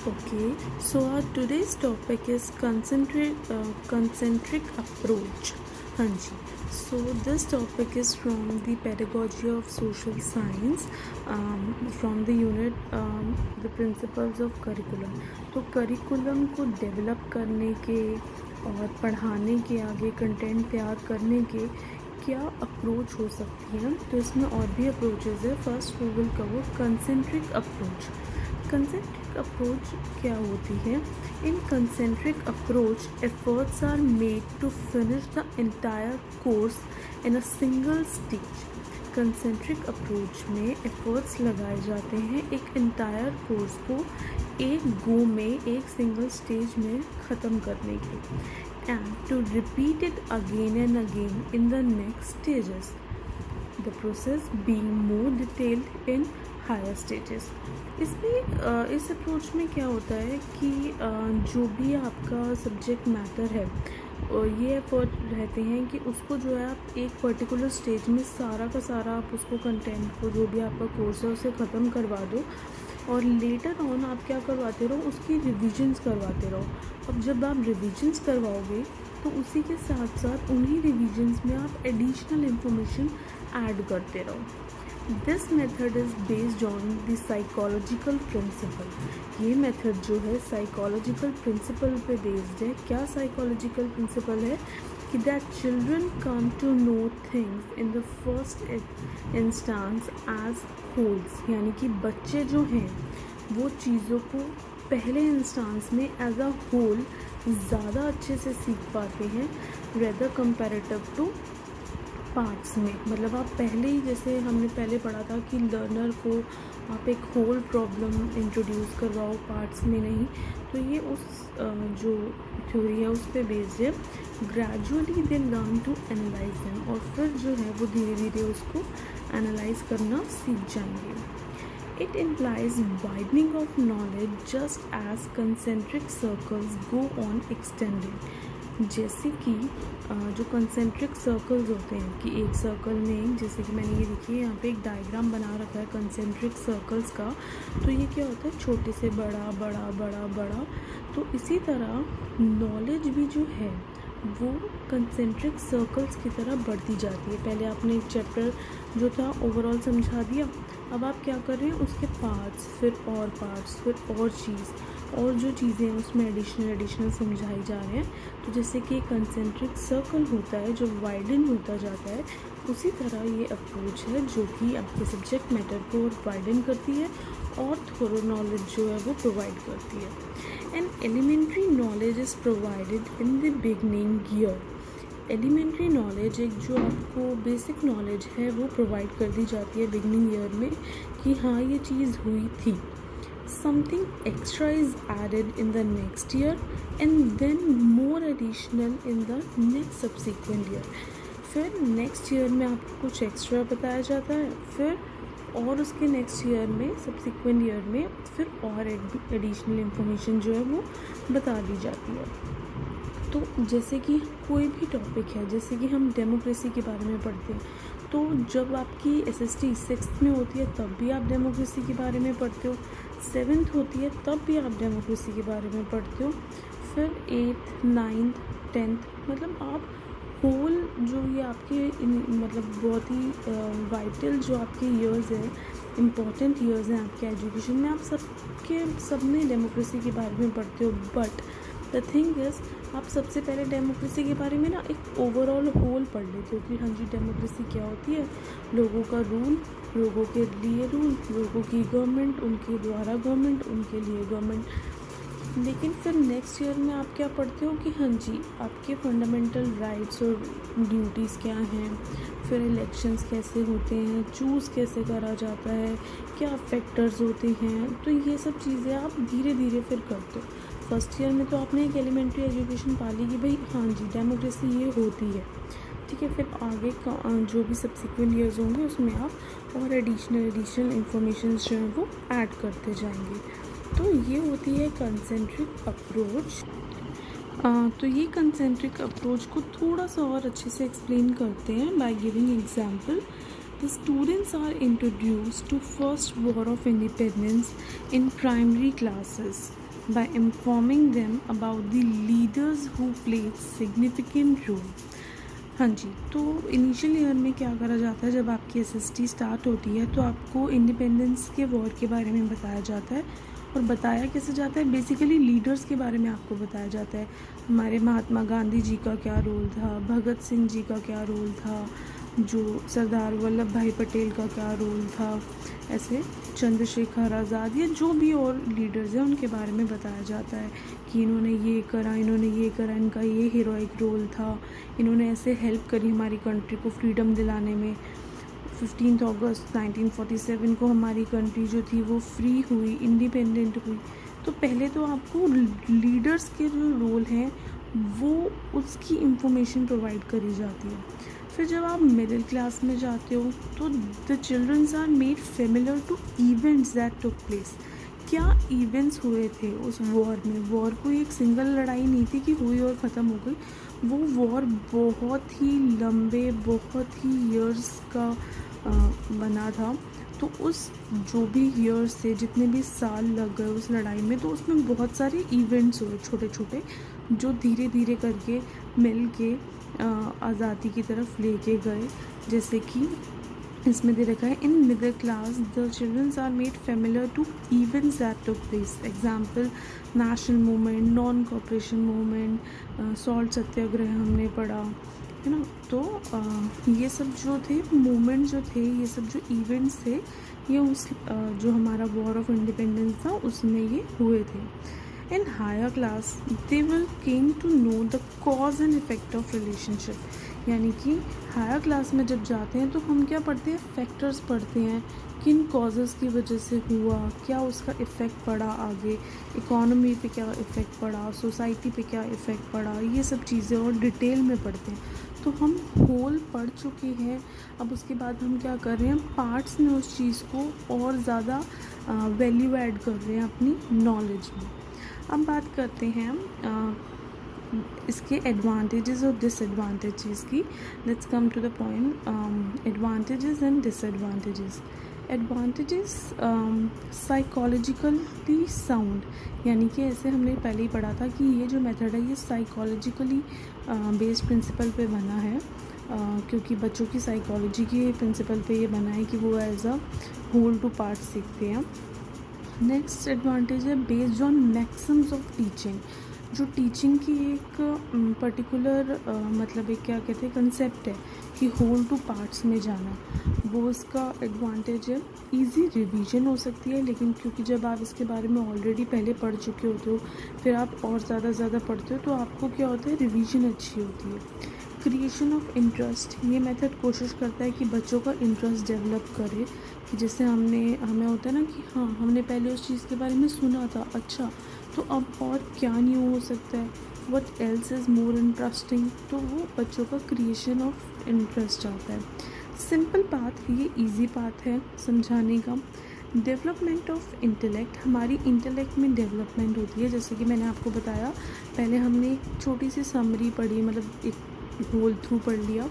Okay, so our today's topic is concentric approach. हाँ जी. So this topic is from the pedagogy of social science, from the unit the principles of curriculum. तो curriculum को develop करने के और पढ़ाने के आगे कंटेंट तैयार करने के क्या अप्रोच हो सकती है. तो इसमें और भी अप्रोचेज है. First we will cover concentric approach. Concentric approach क्या होती है? In concentric approach efforts are made to finish the entire course in a single stage. Concentric approach में एफर्ट्स लगाए जाते हैं एक एंटायर कोर्स को एक गो में एक सिंगल स्टेज में ख़त्म करने के, and to repeat it again and again in the next stages, the process being more detailed in higher stages. इसमें इस अप्रोच में क्या होता है कि जो भी आपका सब्जेक्ट मैटर है ये एफर्ट रहते हैं कि उसको जो है आप एक पर्टिकुलर स्टेज में सारा का सारा आप उसको कंटेंट को जो भी आपका कोर्स है उसे ख़त्म करवा दो, और लेटर ऑन आप क्या करवाते रहो, उसकी रिविजन्स करवाते रहो. अब जब आप रिविजन्स करवाओगे तो उसी के साथ साथ उन्हीं रिविजन्स में आप एडिशनल इंफॉर्मेशन ऐड करते रहो. This method is based on the psychological principle. ये मेथड जो है साइकोलॉजिकल प्रिंसिपल पे बेस्ड है. क्या साइकोलॉजिकल प्रिंसिपल है? कि that children come to know things in the first instance as wholes. यानी कि बच्चे जो हैं वो चीज़ों को पहले इंस्टांस में एज अ होल ज़्यादा अच्छे से सीख पाते हैं रेदर कंपैरेटिव टू पार्ट्स में. मतलब आप पहले ही, जैसे हमने पहले पढ़ा था कि लर्नर को आप एक होल प्रॉब्लम इंट्रोड्यूस करवाओ, पार्ट्स में नहीं. तो ये उस जो थ्योरी है उस पर बेस्ड है. Gradually they learn to analyse them, और फिर जो है वो धीरे धीरे उसको एनालाइज करना सीख जाएंगे. It implies widening of knowledge just as concentric circles go on extending. जैसे कि जो कंसेंट्रिक सर्कल्स होते हैं कि एक सर्कल में, जैसे कि मैंने ये देखिए यहाँ पे एक डायग्राम बना रखा है कंसेंट्रिक सर्कल्स का. तो ये क्या होता है, छोटे से बड़ा बड़ा बड़ा बड़ा. तो इसी तरह नॉलेज भी जो है वो कंसेंट्रिक सर्कल्स की तरह बढ़ती जाती है. पहले आपने एक चैप्टर जो था ओवरऑल समझा दिया, अब आप क्या कर रहे हैं, उसके पार्ट्स, फिर और पार्ट्स, फिर और चीज़, और जो चीज़ें हैं उसमें एडिशनल समझाई जा रहे हैं. तो जैसे कि कंसेंट्रिक सर्कल होता है जो वाइडन होता जाता है, उसी तरह ये अप्रोच है जो कि आपके सब्जेक्ट मैटर को वाइडन करती है और थोड़ा नॉलेज जो है वो प्रोवाइड करती है. And elementary knowledge is provided in the beginning year. Elementary knowledge, एक जो आपको बेसिक नॉलेज है वो प्रोवाइड कर दी जाती है बिगनिंग ईयर में कि हाँ ये चीज़ हुई थी. Something extra is added in the next year and then more additional in the next subsequent year. फिर नेक्स्ट ईयर में आपको कुछ एक्स्ट्रा बताया जाता है, फिर और उसके नेक्स्ट ईयर में, सब्सिक्वेंट ईयर में फिर और एडिशनल इंफॉर्मेशन जो है वो बता दी जाती है. तो जैसे कि कोई भी टॉपिक है, जैसे कि हम डेमोक्रेसी के बारे में पढ़ते हैं, तो जब आपकी SST 6th में होती है तब भी आप डेमोक्रेसी के बारे में पढ़ते हो, 7th होती है तब भी आप डेमोक्रेसी के बारे में पढ़ते हो, फिर 8th 9th 10th, मतलब आप होल जो ये आपके मतलब बहुत ही वाइटल जो आपके ईयर्स हैं, इम्पॉर्टेंट ईयर्स हैं आपके एजुकेशन में, आप सब में डेमोक्रेसी के बारे में पढ़ते हो. बट द थिंग इज़, आप सबसे पहले डेमोक्रेसी के बारे में ना एक ओवरऑल होल पढ़ लेते हो कि हाँ जी डेमोक्रेसी क्या होती है, लोगों का रूल, लोगों के लिए रूल, लोगों की गवर्नमेंट, उनके द्वारा गवर्नमेंट, उनके लिए गवर्नमेंट. लेकिन फिर नेक्स्ट ईयर में आप क्या पढ़ते हो कि हाँ जी आपके फंडामेंटल राइट्स और ड्यूटीज़ क्या हैं, फिर इलेक्शंस कैसे होते हैं, चूज़ कैसे करा जाता है, क्या फैक्टर्स होते हैं. तो ये सब चीज़ें आप धीरे धीरे फिर करते हो. फर्स्ट ईयर में तो आपने एक एलिमेंट्री एजुकेशन पा ली कि भाई हाँ जी डेमोक्रेसी ये होती है, ठीक है. फिर आगे का जो भी सब्सिक्वेंट ईयर्स होंगे उसमें आप और एडिशनल इंफॉर्मेशन जो है वो ऐड करते जाएंगे. तो ये होती है कंसेंट्रिक अप्रोच. तो ये कंसेंट्रिक अप्रोच को थोड़ा सा और अच्छे से एक्सप्लेन करते हैं by giving example. The students are introduced to First War of Independence in primary classes by informing them about the leaders who played significant role. हाँ जी, तो इनिशियल ईयर में क्या करा जाता है, जब आपकी एसएसटी स्टार्ट होती है तो आपको इंडिपेंडेंस के वॉर के बारे में बताया जाता है। और बताया कैसे जाता है, बेसिकली लीडर्स के बारे में आपको बताया जाता है। हमारे महात्मा गांधी जी का क्या रोल था, भगत सिंह जी का क्या रोल था, जो सरदार वल्लभ भाई पटेल का क्या रोल था, ऐसे चंद्रशेखर आज़ाद या जो भी और लीडर्स हैं उनके बारे में बताया जाता है कि इन्होंने ये करा, इन्होंने ये करा, इनका ये हीरोइक रोल था, इन्होंने ऐसे हेल्प करी हमारी कंट्री को फ्रीडम दिलाने में। 15 अगस्त 1947 को हमारी कंट्री जो थी वो फ्री हुई, इंडिपेंडेंट हुई। तो पहले तो आपको लीडर्स के जो रोल हैं वो उसकी इंफॉर्मेशन प्रोवाइड करी जाती है। फिर जब आप मिडिल क्लास में जाते हो तो the childrens are made familiar to events that took place. क्या इवेंट्स हुए थे उस वॉर में। वॉर कोई एक सिंगल लड़ाई नहीं थी कि हुई और ख़त्म हो गई। वो वॉर बहुत ही लंबे, बहुत ही ईयर्स का बना था। तो उस जो भी ईयर्स थे, जितने भी साल लग गए उस लड़ाई में, तो उसमें बहुत सारे इवेंट्स हुए छोटे छोटे, जो धीरे धीरे करके मिल के आज़ादी की तरफ लेके गए। जैसे कि इसमें दे रखा है, in middle class the childrens are made familiar to events that took place. Example national movement, non cooperation movement, salt Satyagraha हमने पढ़ा है ना। तो ये सब जो थे मूवमेंट जो थे, ये सब जो इवेंट्स थे, ये उस जो हमारा वॉर ऑफ इंडिपेंडेंस था उसमें ये हुए थे। In higher class they will came to know the cause and effect of relationship. यानी कि हायर क्लास में जब जाते हैं तो हम क्या पढ़ते हैं, फैक्टर्स पढ़ते हैं, किन कॉजेज़ की वजह से हुआ, क्या उसका इफ़ेक्ट पड़ा आगे, इकोनॉमी पे क्या इफ़ेक्ट पड़ा, सोसाइटी पे क्या इफ़ेक्ट पड़ा, ये सब चीज़ें और डिटेल में पढ़ते हैं। तो हम होल पढ़ चुके हैं। अब उसके बाद हम क्या कर रहे हैं, पार्ट्स में उस चीज़ को और ज़्यादा वैल्यू ऐड कर रहे हैं अपनी नॉलेज में। अब बात करते हैं इसके एडवांटेजेस और डिसएडवांटेजेस की। Let's come to the point, advantages and disadvantages. Advantages psychologically sound, यानी कि ऐसे हमने पहले ही पढ़ा था कि ये जो मेथड है ये साइकोलॉजिकली बेस्ड प्रिंसिपल पे बना है, क्योंकि बच्चों की साइकोलॉजी के प्रिंसिपल पे ये बना है कि वो as a whole to part सीखते हैं। नेक्स्ट एडवांटेज है based on maxims of teaching. जो टीचिंग की एक पर्टिकुलर मतलब एक क्या कहते हैं कंसेप्ट है कि होल टू पार्ट्स में जाना, वो उसका एडवांटेज है। इजी रिवीजन हो सकती है, लेकिन क्योंकि जब आप इसके बारे में ऑलरेडी पहले पढ़ चुके होते हो, फिर आप और ज़्यादा पढ़ते हो तो आपको क्या होता है, रिवीजन अच्छी होती है। क्रिएशन ऑफ इंटरेस्ट, ये मेथड कोशिश करता है कि बच्चों का इंटरेस्ट डेवलप करे, कि जैसे हमें होता है ना कि हाँ हमने पहले उस चीज़ के बारे में सुना था, अच्छा तो अब और क्या न्यू हो सकता है, what else is more interesting. तो वो बच्चों का क्रिएशन ऑफ इंटरेस्ट आता है। सिंपल पाथ, ये इजी पाथ है समझाने का। डेवलपमेंट ऑफ इंटेलेक्ट, हमारी इंटेलेक्ट में डेवलपमेंट होती है। जैसे कि मैंने आपको बताया, पहले हमने एक छोटी सी समरी पढ़ी, मतलब एक होल थ्रू पढ़ लिया,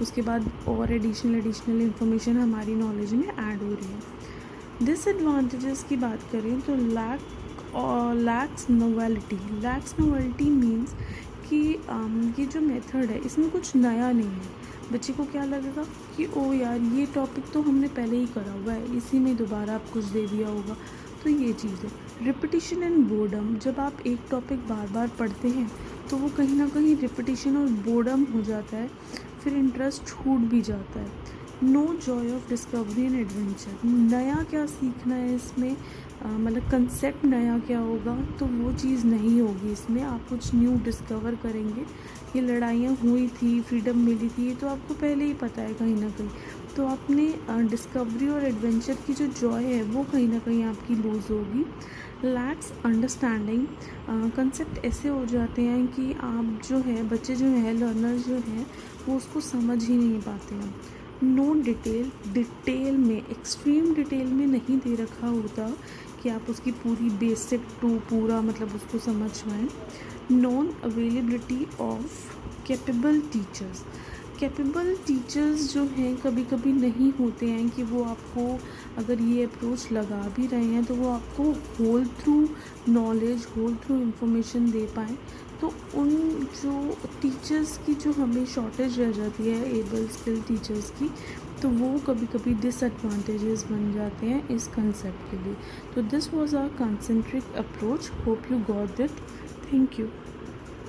उसके बाद और एडिशनल इन्फॉर्मेशन हमारी नॉलेज में ऐड हो रही है। डिसएडवांटेजेस की बात करें तो लैक्स नोवेलिटी मीन्स कि ये जो मेथड है इसमें कुछ नया नहीं है। बच्चे को क्या लगेगा कि ओ यार ये टॉपिक तो हमने पहले ही करा हुआ है, इसी में दोबारा आप कुछ दे दिया होगा। तो ये चीज़ है। रिपीटिशन एंड बोर्डम, जब आप एक टॉपिक बार बार पढ़ते हैं तो वो कहीं ना कहीं रिपीटिशन और बोर्डम हो जाता है, फिर इंटरेस्ट छूट भी जाता है। No joy of discovery and adventure, नया क्या सीखना है इसमें, मतलब कंसेप्ट नया क्या होगा, तो वो चीज़ नहीं होगी इसमें। आप कुछ न्यू डिस्कवर करेंगे। ये लड़ाइयाँ हुई थी, फ्रीडम मिली थी, ये तो आपको पहले ही पता है कहीं ना कहीं। तो आपने डिस्कवरी और एडवेंचर की जो जॉय है वो कहीं ना कहीं आपकी लूज़ होगी। लैक्स अंडरस्टैंडिंग, कंसेप्ट ऐसे हो जाते हैं कि आप जो है बच्चे जो है लर्नर जो हैं वो उसको समझ ही नहीं पाते हैं। नो डिटेल में, एक्सट्रीम डिटेल में नहीं दे रखा होता कि आप उसकी पूरी बेसिक टू पूरा मतलब उसको समझ पाएँ। Non availability of capable teachers, capable teachers जो हैं कभी कभी नहीं होते हैं कि वो आपको, अगर ये अप्रोच लगा भी रहे हैं तो वो आपको whole through knowledge, whole through information दे पाएँ। तो उन जो टीचर्स की जो हमें शॉर्टेज रह जाती है एबल स्किल टीचर्स की, तो वो कभी कभी डिसएडवांटेजेस बन जाते हैं इस कंसेप्ट के लिए। तो this was our concentric approach, hope you got it. Thank you.